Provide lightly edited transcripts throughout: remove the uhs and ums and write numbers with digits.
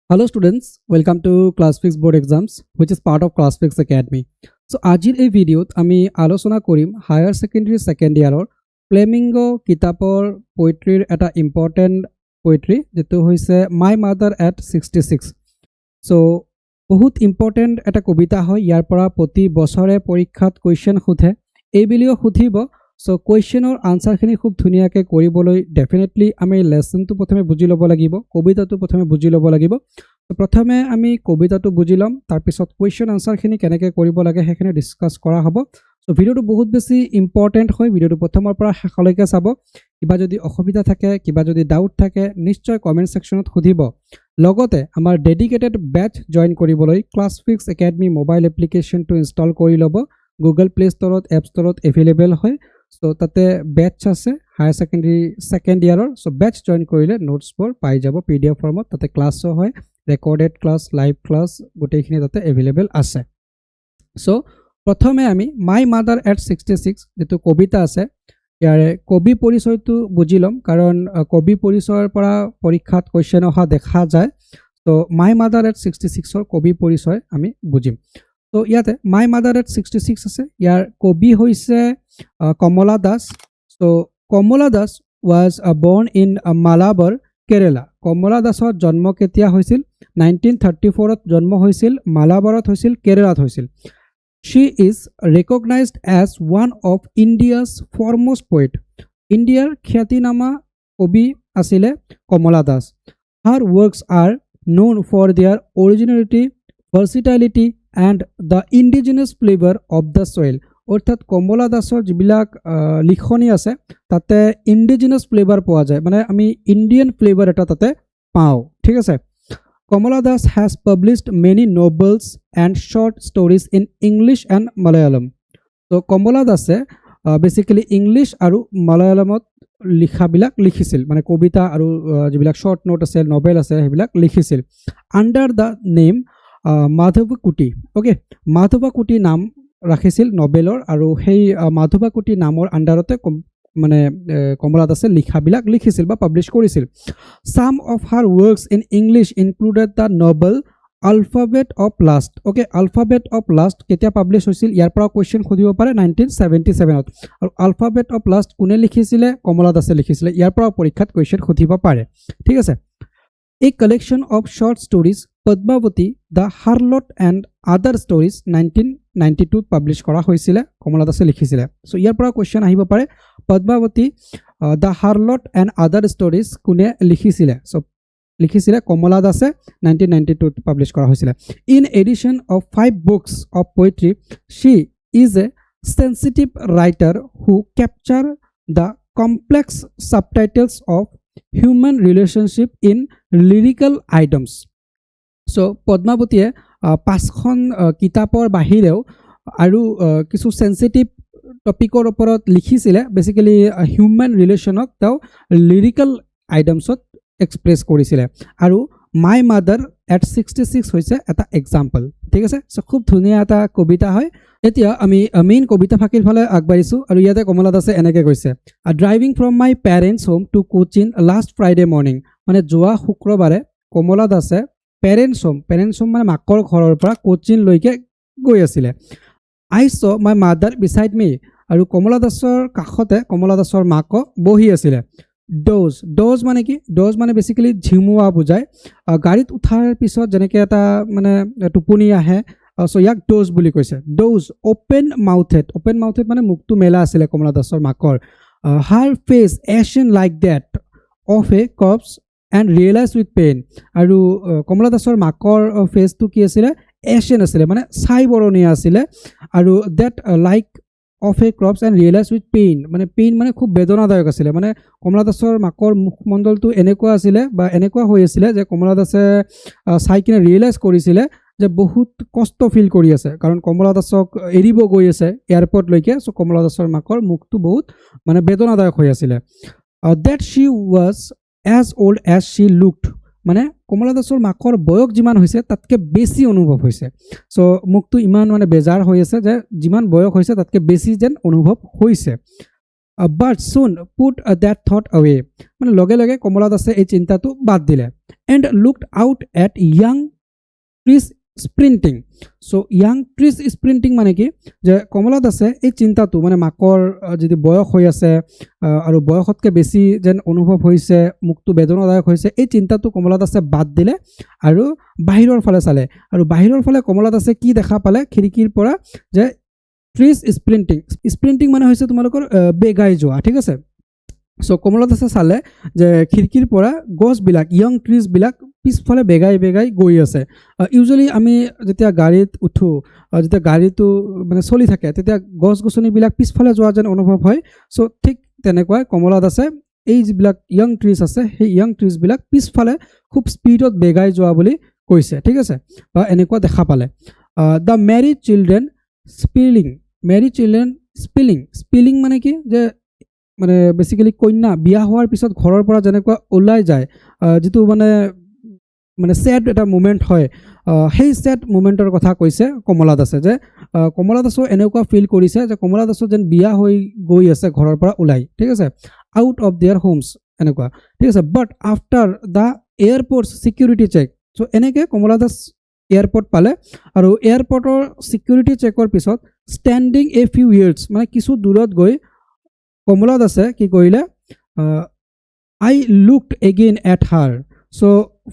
Hello students, welcome to ClassFix board exams which is part of ClassFix Academy. So আজিৰ এই ভিডিঅ'ত আমি আলোচনা কৰিম হায়াৰ সেকেন্ডাৰী সেকেন্ড ইয়াৰৰ ফ্লেমিঙ্গো কিতাপৰ পোয়েট্ৰিৰ এটা ইম্পৰ্টেন্ট পোয়েট্ৰি যেটো হৈছে মাই মাদাৰ এট 66. সো বহুত ইম্পৰ্টেন্ট এটা কবিতা হয়। ইয়াৰ পৰা প্ৰতি বছৰে পৰীক্ষাত কোৱেশ্চন সোধে, এই ভিডিঅ' সুধিব। সো কোৱেশ্চনৰ আনসাৰখিনি খুব ধুনীয়াকৈ কৰিবলৈ ডেফিনেটলি আমি লেসনটো প্ৰথমে বুজি ল'ব লাগিব, কবিতাটো প্ৰথমে বুজি ল'ব লাগিব। তো প্ৰথমে আমি কবিতাটো বুজি ল'ম, তাৰ পিছত কোৱেশ্চন আনসাৰখিনি কেনেকৈ কৰিব লাগে সেইখিনি ডিসকাস কৰা হ'ব। সো ভিডিঅ'টো বহুত বেছি ইম্পৰ্টেন্ট হয়, ভিডিঅ'টো প্ৰথমৰ পৰা শেষলৈকে চাব। কিবা যদি অসুবিধা থাকে, কিবা যদি ডাউট থাকে নিশ্চয় কমেন্ট সেকশনত সুধিব। লগতে আমাৰ ডেডিকেটেড বেচ জয়েন কৰিবলৈ ক্লাছফিক্স একাডেমি মোবাইল এপ্লিকেশনটো ইনষ্টল কৰি ল'ব। গুগল প্লে ষ্টৰত এপ ষ্টৰত এভেইলেবল হয়। সো তাতে বেচ আছে হায়াৰ সেকেন্ডাৰী সেকেন্ড ইয়াৰৰ। সো বেচ জয়েন কৰিলে নোটছবোৰ পাই যাব পিডিএফ ফৰ্মত। তাতে ক্লাছও হয়, ৰেকৰ্ডেড ক্লাছ, লাইভ ক্লাছ গোটেইখিনি তাতে এভেইলেবল আছে। সো প্ৰথমে আমি মাই মাদাৰ এট 66 যেটো কবিতা আছে ইয়াৰে কবি পৰিচয়টো বুজি ল'ম, কাৰণ কবি পৰিচয়ৰ পৰা পৰীক্ষাত কোৱেশ্চন অহা দেখা যায়। তো মাই মাদাৰ এট 66ৰ কবি পৰিচয় আমি বুজিম। তো ইয়াতে মাই মাদাৰ এট 66 আছে। ইয়াৰ কবি হৈছে Kamala Das. So Kamala Das was born in Malabar, Kerala. Kamala দাসৰ জন্ম কেতিয়া হৈছিল? 1934ত জন্ম হৈছিল, মালাবাৰত হৈছিল, কেৰেলাত হৈছিল। She is recognized as one of India's foremost poet. Indiaৰ খ্যাতিনামা কবি আছিলে কমলা Das. Her works are known for their originality, versatility and the indigenous flavor of the soil. অৰ্থাৎ কমলা দাসৰ যিবিলাক লিখনি আছে তাতে ইন্ডিজিনাস ফ্লেভাৰ পোৱা যায়, মানে আমি ইণ্ডিয়ান ফ্লেভাৰ এটা তাতে পাওঁ। ঠিক আছে। Kamala Das has published many novels and short stories in English and Malayalam. So Kamala Das basically English আৰু মালায়ালামত লিখাবিলাক লিখিছিল, মানে কবিতা আৰু যিবিলাক শৰ্ট নোট আছে, নভেল আছে সেইবিলাক লিখিছিল আন্ডাৰ দ্য নেম মাধৱকুটি। ওকে, মাধৱকুটি নাম ৰাখিছিল নভেলৰ, আৰু সেই মাধৱকুটি নামৰ আন্ডাৰতে মানে কমলা দাসে লিখাবিলাক লিখিছিল বা পাব্লিছ কৰিছিল। Some of her works in English included the novel Alphabet of Lust. Okay, Alphabet of Lust কেতিয়া পাব্লিছ হৈছিল? ইয়াৰ পৰা কুৱেশ্যন সুধিব পাৰে 1977ত। আৰু আলফাবেট অফ লাষ্ট কোনে লিখিছিলে? কমলা দাসে লিখিছিলে। ইয়াৰ পৰা পৰীক্ষাত কুৱেশ্যন সুধিব পাৰে। ঠিক আছে। A collection of short stories, Padmavati, The Harlot and Other Stories 1992 publish কৰা হৈছিলে, কমলা দাসে লিখিছিলে। সো ইয়াৰ পৰা কুৱেশ্যন আহিব পাৰে Padmavati, the Harlot and Other Stories কোনে লিখিছিলে? সো লিখিছিলে কমলা দাসে, 1992 পাব্লিছ কৰা হৈছিলে। In addition of 5 books of poetry, she is a sensitive writer who capture the complex subtitles of human relationship in lyrical items. So পদ্মাৱতীয়ে 5খন কিতাপৰ বাহিৰেও আৰু কিছু সেন্সিটিভ টপিকৰ ওপৰত লিখিছিলে। বেচিকেলি হিউমেন ৰিলেশ্যনক তেওঁ লিৰিকেল আইটেমছত এক্সপ্ৰেছ কৰিছিলে। আৰু মাই মাদাৰ এট 66 হৈছে এটা এক্সাম্পল। ঠিক আছে। সো খুব ধুনীয়া এটা কবিতা হয়। এতিয়া আমি মেইন কবিতা ফাঁকিৰ ফালে আগবাঢ়িছোঁ, আৰু ইয়াতে কমলা দাসে এনেকৈ কৈছে, driving from my parents' home to Cochin last Friday morning. মানে যোৱা শুক্ৰবাৰে কমলা দাসে পেৰেণ্টছ হোম মানে মাকৰ ঘৰৰ পৰা কোচিনলৈকে গৈ আছিলে। আই চ মাই মাদাৰ বিচাইড মি, আৰু কমলা দাসৰ কাষতে কমলা দাসৰ মাক বহি আছিলে। ড'জ মানে কি? ড'জ মানে বেচিকেলি ঝিমুৱা বুজায়। গাড়ীত উঠাৰ পিছত যেনেকৈ এটা মানে টোপনি আহে, চ' ইয়াক ড'জ বুলি কৈছে। ড'জ অ'পেন মাউথেড মানে মুখটো মেলা আছিলে কমলা দাসৰ মাকৰ। Her face ashen like that of a corpse and realise with pain. আৰু কমলা দাসৰ মাকৰ ফেচটো কি আছিলে? এশ্যন আছিলে, মানে ছাই বৰণীয়া আছিলে। আৰু that like of a corpse and realise with pain, মানে পেইন মানে খুব বেদনাদায়ক আছিলে। মানে কমলা দাসৰ মাকৰ মুখমণ্ডলটো এনেকুৱা আছিলে বা এনেকুৱা হৈ আছিলে যে কমলা দাসে চাই কিনে ৰিয়েলাইজ কৰিছিলে যে বহুত কষ্ট ফিল কৰি আছে, কাৰণ কমলা দাসক এৰিব গৈ আছে এয়াৰপৰ্টলৈকে। চ' কমলা দাসৰ মাকৰ মুখটো বহুত মানে বেদনাদায়ক হৈ আছিলে। That she was as old as she looked, মানে কমলা দাসৰ মাকৰ বয়স যিমান হৈছে তাতকৈ বেছি অনুভৱ হৈছে। চ' মুখটো ইমান মানে বেজাৰ হৈ আছে যে যিমান বয়স হৈছে তাতকৈ বেছি যেন অনুভৱ হৈছে। বাট চুন পুট দেট থট আৱে, মানে লগে লগে কমলা দাসে এই চিন্তাটো বাদ দিলে। and looked out at young trees sprinting. So young trees sprinting মানে কি যে কমলা দাসে এই চিন্তাটো মানে মাকৰ যদি বয়স হৈ আছে আৰু বয়সতকৈ বেছি যেন অনুভৱ হৈছে মুখটো বেদনাদায়ক হৈছে এই চিন্তাটো কমলা দাসে বাদ দিলে আৰু বাহিৰৰ ফালে চালে আৰু বাহিৰৰ ফালে কমলা দাসে কি দেখা পালে খিৰিকীৰ পৰা যে ট্ৰিজ স্প্ৰিণ্টিং মানে হৈছে তোমালোকৰ বেগাই যোৱা ঠিক আছে সো কমলা দাসে চালে যে খিৰিকীৰ পৰা গছবিলাক ইয়ং ট্ৰিজবিলাক পিছফালে বেগাই বেগাই গৈ আছে ইউজুৱেলি আমি যেতিয়া গাড়ীত উঠোঁ যেতিয়া গাড়ীটো মানে চলি থাকে তেতিয়া গছ গছনিবিলাক পিছফালে যোৱা যেন অনুভৱ হয় সো ঠিক তেনেকুৱাই কমলা দাসে এই যিবিলাক ইয়ং ট্ৰিজ আছে সেই ইয়ং ট্ৰিজবিলাক পিছফালে খুব স্পীডত বেগাই যোৱা বুলি কৈছে ঠিক আছে বা এনেকুৱা দেখা পালে দ্য মেৰি চিলড্ৰেন স্পিলিং মানে কি যে মানে বেসিক্যালি কন্যা বিয়া হোৱাৰ পিছত ঘৰৰ পৰা যেনেকুৱা ওলাই যায় যেটো মানে স্যাড এটা মোমেন্ট হয় সেই স্যাড মোমেন্টৰ কথা কৈছে কমলা দাসে যে কমলা দাসো এনেকুৱা ফিল কৰিছে যে কমলা দাসো যেন বিয়া হৈ গৈ আছে ঘৰৰ পৰা ওলাই ঠিক আছে আউট অফ देयर হোমস এনেকুৱা ঠিক আছে বাট আফটাৰ দা এয়াৰপোৰ্ট সিকিউৰিটি চেক সো এনেকে কমলা দাস এয়াৰপোৰ্ট পালে আৰু এয়াৰপোৰ্টৰ সিকিউৰিটি চেকৰ পিছত ষ্টেণ্ডিং এ ফিউ ইয়াৰ্ছ মানে কিছু দূৰত গৈ কমলা দাসে কি কৰিলে I looked again at her so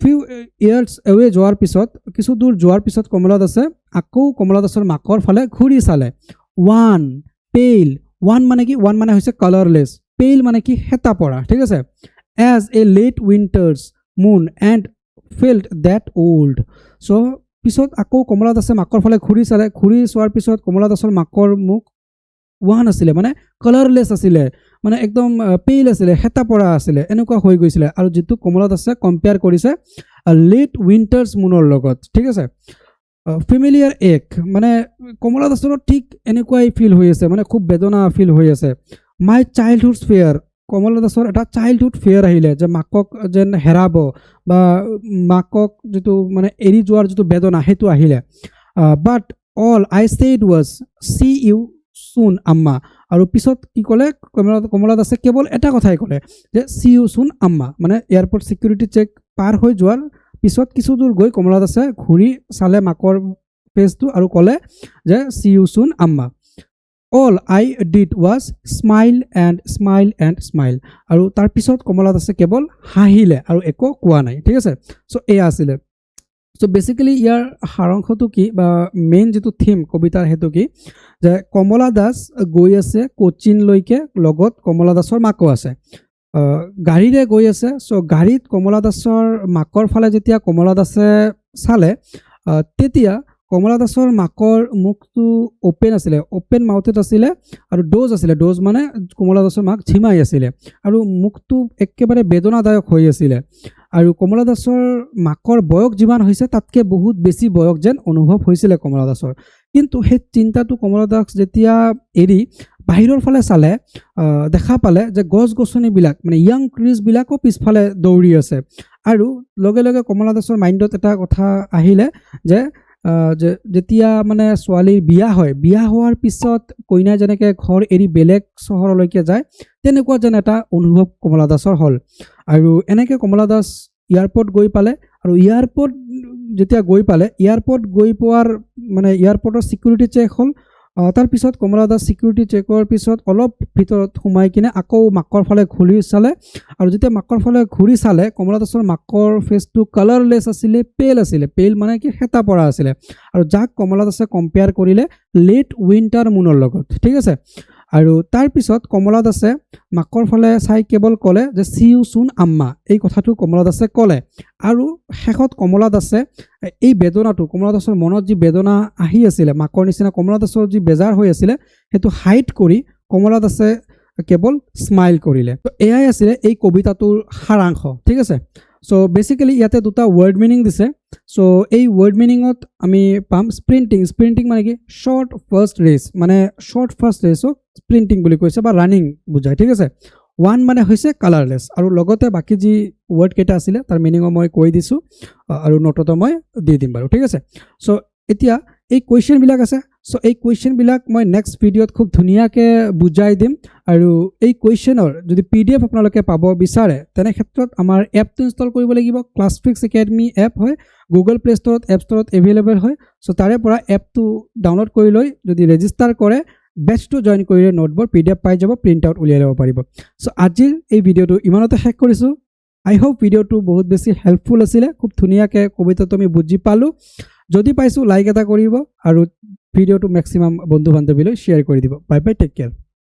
few years away যোৱাৰ পিছত কিছু দূৰ যোৱাৰ পিছত কমলা দাসে আকৌ কমলা দাসৰ মাকৰ ফালে ঘূৰি চালে ওৱান মানে কি ওৱান মানে হৈছে কালাৰলেছ পেইল মানে কি হেতা পৰা ঠিক আছে as a late winter's moon and felt that old so পিছত আকৌ কমলা দাসে মাকৰ ফালে ঘূৰি চালে ঘূৰি চোৱাৰ পিছত কমলা দাসৰ মাকৰ মুখ ওৱান আছিলে মানে কালাৰলেছ আছিলে মানে একদম পেইল আছিলে হেতা পৰা আছিলে এনেকুৱা হৈ গৈছিলে আৰু যেটো কমলা দাসে কম্পেয়াৰ কৰিছে লেট উইণ্টাৰ্ছ মুনৰ লগত ঠিক আছে ফেমিলিয়াৰ এক মানে কমলা দাসৰ ঠিক এনেকুৱাই ফিল হৈ আছে মানে খুব বেদনা ফিল হৈ আছে মাই চাইল্ডহুড ফেয়াৰ কমলা দাসৰ এটা চাইল্ডহুড ফেয়াৰ আহিলে যে মাকক যেন হেৰাব বা মাকক যেটো মানে এৰি যোৱাৰ যেটো বেদনা হেতু আহিলে but all I said was see you soon আম্মা আৰু পিছত কি ক'লে কমলা দাসে কেৱল এটা কথাই ক'লে যে সি ইউ সুন আম্মা মানে এয়াৰপোৰ্ট সিকিউৰিটি চেক পাৰ হৈ যোৱাৰ পিছত কিছু দূৰ গৈ কমলা দাসে ঘূৰি চালে মাকৰ ফেচটো আৰু ক'লে যে সি you soon Amma all I did was smile আৰু তাৰ পিছত কমলা দাসে কেৱল হাঁহিলে আৰু একো কোৱা নাই ঠিক আছে সো এয়া আছিলে সো বেসিক্যালি ইয়াৰ সাৰাংশটো কি বা মেইন যেটো থিম কবিতাৰ হেতু কি যে কমলা দাস গৈ আছে কোচিনলৈকে লগত কমলা দাসৰ মাকো আছে গাড়ীৰে গৈ আছে সো গাড়ীত কমলা দাসৰ মাকৰ ফালে যেতিয়া কমলা দাসে চালে তেতিয়া কমলা দাসৰ মাকৰ মুখটো ওপেন মাউথত আছিলে আৰু ডোজ মানে কমলা দাসৰ মাক ঝিমাই আছিলে আৰু মুখটো একেবাৰে বেদনাদায়ক হৈ আছিলে আৰু কমলা দাসৰ মাকৰ বয়স যিমান হৈছে তাতকৈ বহুত বেছি বয়স যেন অনুভৱ হৈছিলে কমলা দাসৰ কিন্তু সেই চিন্তাটো কমলা দাস যেতিয়া এৰি বাহিৰৰ ফালে চালে দেখা পালে যে গছ গছনিবিলাক মানে ইয়ং ট্ৰিজবিলাকো পিছফালে দৌৰি আছে আৰু লগে লগে কমলা দাসৰ মাইণ্ডত এটা কথা আহিলে যে যেতিয়া মানে ছোৱালীৰ বিয়া হোৱাৰ পিছত কইনা যেনেকৈ ঘৰ এৰি বেলেগ চহৰলৈকে যায় তেনেকুৱা যেন এটা অনুভৱ কমলা দাসৰ হ'ল আৰু এনেকৈ কমলা দাস এয়াৰপোৰ্ট গৈ পালে আৰু এয়াৰপোৰ্ট যেতিয়া গৈ পোৱাৰ মানে এয়াৰপোৰ্টৰ সিকিউৰিটি চেক হ'ল তাৰ পিছত কমলা দাস সিকিউৰিটি চেকৰ পিছত অলপ ভিতৰত সোমাই কিনে আকৌ মাকৰ ফালে ঘূৰি চালে আৰু যেতিয়া মাকৰ ফালে ঘূৰি চালে কমলা দাসৰ মাকৰ ফেচটো কালাৰলেছ আছিলে পেইল মানে কি হেতা পৰা আছিলে আৰু যাক কমলা দাসে কম্পেয়াৰ কৰিলে লেট উইণ্টাৰ মুনৰ লগত ঠিক আছে আৰু তাৰ পিছত কমলা দাসে মাকৰ ফালে চাই কেৱল ক'লে যে সি ইউ সুন আম্মা এই কথাটো কমলা দাসে ক'লে আৰু শেষত কমলা দাসে এই বেদনাটো কমলা দাসৰ মনত যি বেদনা আহি আছিলে মাকৰ নিচিনা কমলা দাসৰ যি বেজাৰ হৈ আছিলে সেইটো হাইড কৰি কমলা দাসে কেৱল স্মাইল কৰিলে তো এয়াই আছিলে এই কবিতাটোৰ সাৰাংশ ঠিক আছে সো বেসিক্যালি ইয়াতে দুটা ওয়ার্ড মিনিং দিছে সো এই ওয়ার্ড মিনিংত আমি পাম স্প্রিন্টিং মানে কি শর্ট ফার্স্ট রেস মানে শর্ট ফার্স্ট রেসক স্প্রিন্টিং বুলি কৈছে বা রানিং বুঝায় ঠিক আছে ওয়ান মানে হৈছে কালাৰলেছ আৰু লগতে বাকি যি ওয়াৰ্ড কেইটা আছিলে তাৰ মিনিংও মই কৈ দিছোঁ আৰু নোটতো মই দি দিম বাৰু ঠিক আছে সো এতিয়া এই কুৱেশ্যনবিলাক আছে সো এই কুৱেশ্যনবিলাক মই নেক্সট ভিডিঅ'ত খুব ধুনীয়াকৈ বুজাই দিম আৰু এই কুৱেশ্যনৰ যদি PDF আপোনালোকে পাব বিচাৰে তেনে ক্ষেত্ৰত আমাৰ এপটো ইনষ্টল কৰিব লাগিব ক্লাছফিক্স একাডেমি এপ হয় গুগল প্লে ষ্টৰত এপ ষ্টৰত এভেইলেবল হয় সো তাৰে পৰা এপটো ডাউনলোড কৰি লৈ যদি ৰেজিষ্টাৰ কৰে বেচটো জইন কৰিলে নোটবোৰ PDF পাই যাব প্ৰিণ্ট আউট উলিয়াই ল'ব পাৰিব সো আজিৰ এই ভিডিঅ'টো ইমানতে শেষ কৰিছোঁ আই হোপ ভিডিঅ'টো বহুত বেছি হেল্পফুল আছিলে খুব ধুনীয়াকৈ কবিতাটো আমি বুজি পালোঁ যদি পাইছোঁ লাইক এটা কৰিব আৰু ভিডিঅ'টো মেক্সিমাম বন্ধু বান্ধৱীলৈ শ্বেয়াৰ কৰি দিব বাই বাই টেক কেয়াৰ